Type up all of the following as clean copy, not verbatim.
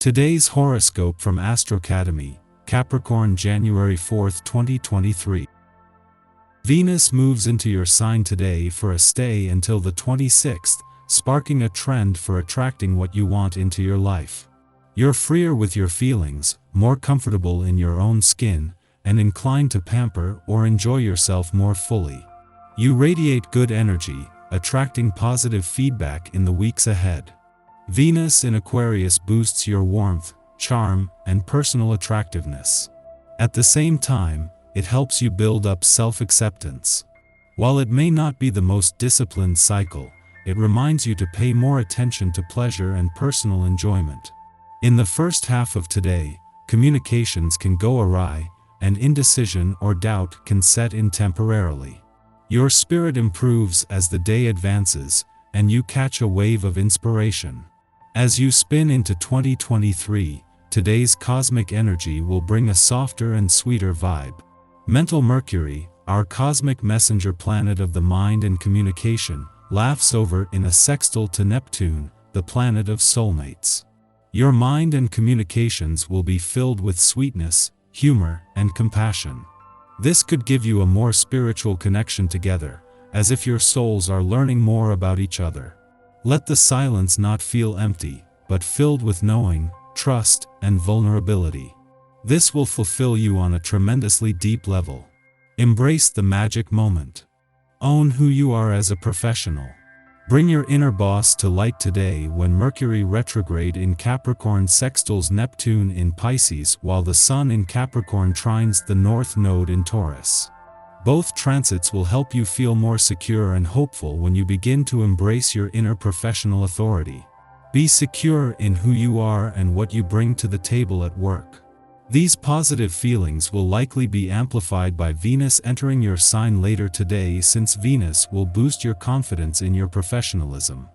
Today's horoscope from Astrocademy, Capricorn January 4, 2023. Venus moves into your sign today for a stay until the 26th, sparking a trend for attracting what you want into your life. You're freer with your feelings, more comfortable in your own skin, and inclined to pamper or enjoy yourself more fully. You radiate good energy, attracting positive feedback in the weeks ahead. Venus in Aquarius boosts your warmth, charm, and personal attractiveness. At the same time, it helps you build up self-acceptance. While it may not be the most disciplined cycle, it reminds you to pay more attention to pleasure and personal enjoyment. In the first half of today, communications can go awry, and indecision or doubt can set in temporarily. Your spirit improves as the day advances, and you catch a wave of inspiration. As you spin into 2023, today's cosmic energy will bring a softer and sweeter vibe. Mental Mercury, our cosmic messenger planet of the mind and communication, laughs over in a sextile to Neptune, the planet of soulmates. Your mind and communications will be filled with sweetness, humor, and compassion. This could give you a more spiritual connection together, as if your souls are learning more about each other. Let the silence not feel empty, but filled with knowing, trust, and vulnerability. This will fulfill you on a tremendously deep level. Embrace the magic moment. Own who you are as a professional. Bring your inner boss to light today when Mercury retrograde in Capricorn sextiles Neptune in Pisces while the Sun in Capricorn trines the North Node in Taurus. Both transits will help you feel more secure and hopeful when you begin to embrace your inner professional authority. Be secure in who you are and what you bring to the table at work. These positive feelings will likely be amplified by Venus entering your sign later today, since Venus will boost your confidence in your professionalism.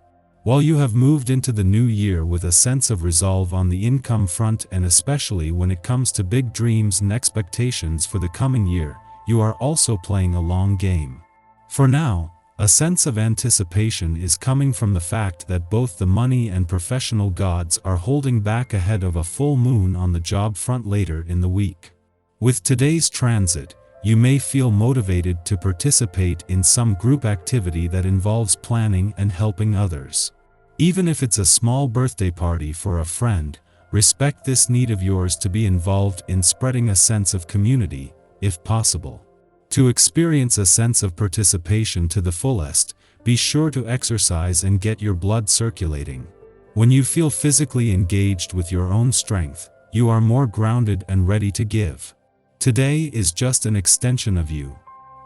While you have moved into the new year with a sense of resolve on the income front, and especially when it comes to big dreams and expectations for the coming year, you are also playing a long game. For now, a sense of anticipation is coming from the fact that both the money and professional gods are holding back ahead of a full moon on the job front later in the week. With today's transit, you may feel motivated to participate in some group activity that involves planning and helping others. Even if it's a small birthday party for a friend, respect this need of yours to be involved in spreading a sense of community, if possible. To experience a sense of participation to the fullest, be sure to exercise and get your blood circulating. When you feel physically engaged with your own strength, you are more grounded and ready to give. Today is just an extension of you.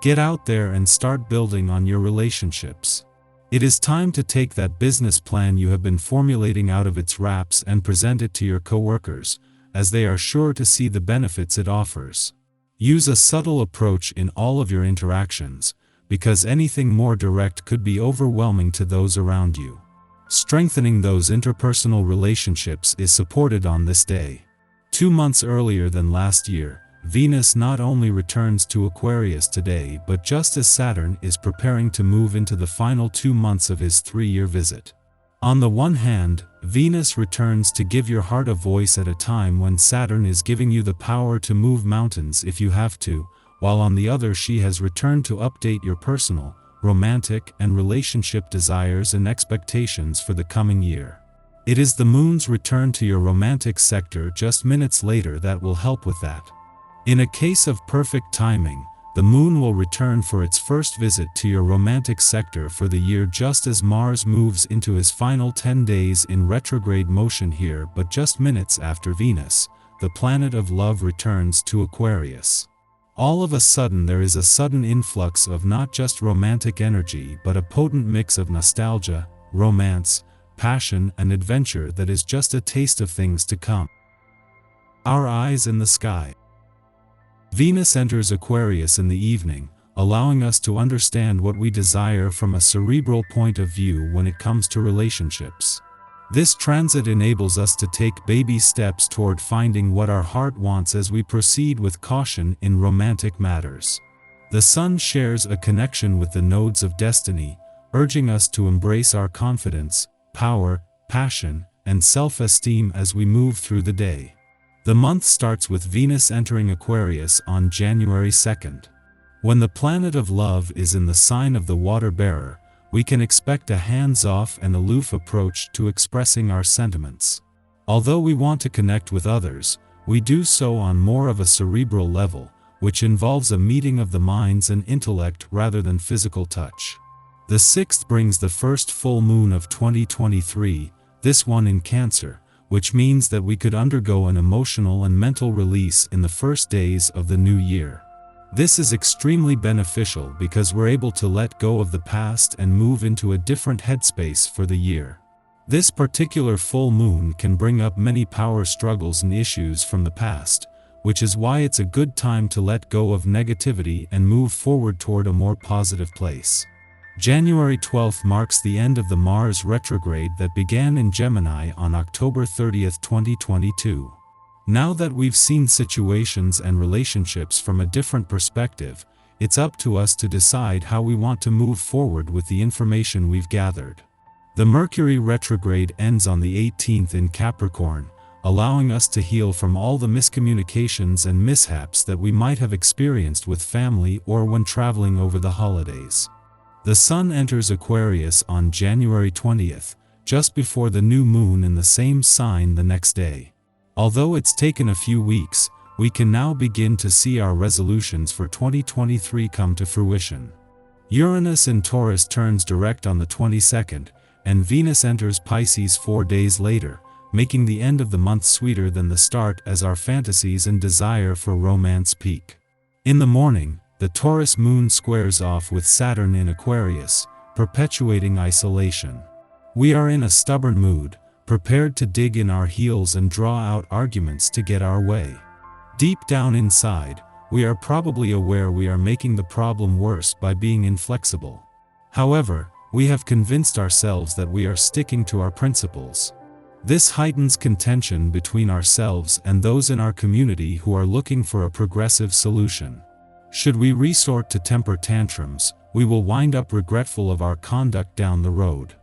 Get out there and start building on your relationships. It is time to take that business plan you have been formulating out of its wraps and present it to your coworkers, as they are sure to see the benefits it offers. Use a subtle approach in all of your interactions, because anything more direct could be overwhelming to those around you. Strengthening those interpersonal relationships is supported on this day. 2 months earlier than last year, Venus not only returns to Aquarius today, but just as Saturn is preparing to move into the final 2 months of his 3-year visit. On the one hand, Venus returns to give your heart a voice at a time when Saturn is giving you the power to move mountains if you have to, while on the other she has returned to update your personal, romantic, and relationship desires and expectations for the coming year. It is the moon's return to your romantic sector just minutes later that will help with that. In a case of perfect timing, the moon will return for its first visit to your romantic sector for the year just as Mars moves into his final 10 days in retrograde motion here, but just minutes after Venus, the planet of love, returns to Aquarius. All of a sudden there is a sudden influx of not just romantic energy but a potent mix of nostalgia, romance, passion, and adventure that is just a taste of things to come. Our eyes in the sky. Venus enters Aquarius in the evening, allowing us to understand what we desire from a cerebral point of view when it comes to relationships. This transit enables us to take baby steps toward finding what our heart wants as we proceed with caution in romantic matters. The Sun shares a connection with the nodes of destiny, urging us to embrace our confidence, power, passion, and self-esteem as we move through the day. The month starts with Venus entering Aquarius on January 2nd. When the planet of love is in the sign of the water bearer, we can expect a hands-off and aloof approach to expressing our sentiments. Although we want to connect with others, we do so on more of a cerebral level, which involves a meeting of the minds and intellect rather than physical touch. The 6th brings the first full moon of 2023, this one in Cancer, which means that we could undergo an emotional and mental release in the first days of the new year. This is extremely beneficial because we're able to let go of the past and move into a different headspace for the year. This particular full moon can bring up many power struggles and issues from the past, which is why it's a good time to let go of negativity and move forward toward a more positive place. January 12th marks the end of the Mars retrograde that began in Gemini on October 30th, 2022. Now that we've seen situations and relationships from a different perspective, it's up to us to decide how we want to move forward with the information we've gathered. The Mercury retrograde ends on the 18th in Capricorn, allowing us to heal from all the miscommunications and mishaps that we might have experienced with family or when traveling over the holidays. The Sun enters Aquarius on January 20th, just before the new moon in the same sign the next day. Although it's taken a few weeks, we can now begin to see our resolutions for 2023 come to fruition. Uranus in Taurus turns direct on the 22nd, and Venus enters Pisces 4 days later, making the end of the month sweeter than the start as our fantasies and desire for romance peak. In the morning, the Taurus moon squares off with Saturn in Aquarius, perpetuating isolation. We are in a stubborn mood, prepared to dig in our heels and draw out arguments to get our way. Deep down inside, we are probably aware we are making the problem worse by being inflexible. However, we have convinced ourselves that we are sticking to our principles. This heightens contention between ourselves and those in our community who are looking for a progressive solution. Should we resort to temper tantrums, we will wind up regretful of our conduct down the road.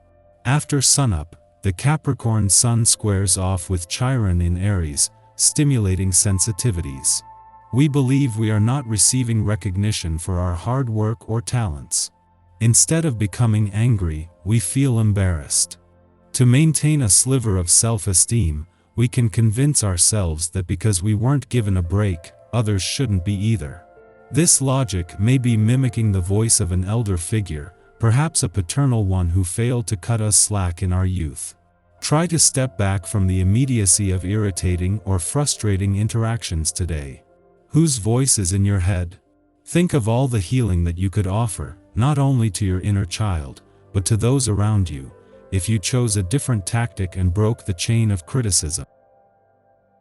After sunup, the Capricorn Sun squares off with Chiron in Aries, stimulating sensitivities. We believe we are not receiving recognition for our hard work or talents. Instead of becoming angry, we feel embarrassed. To maintain a sliver of self-esteem, we can convince ourselves that because we weren't given a break, others shouldn't be either. This logic may be mimicking the voice of an elder figure, perhaps a paternal one who failed to cut us slack in our youth. Try to step back from the immediacy of irritating or frustrating interactions today. Whose voice is in your head? Think of all the healing that you could offer, not only to your inner child, but to those around you, if you chose a different tactic and broke the chain of criticism.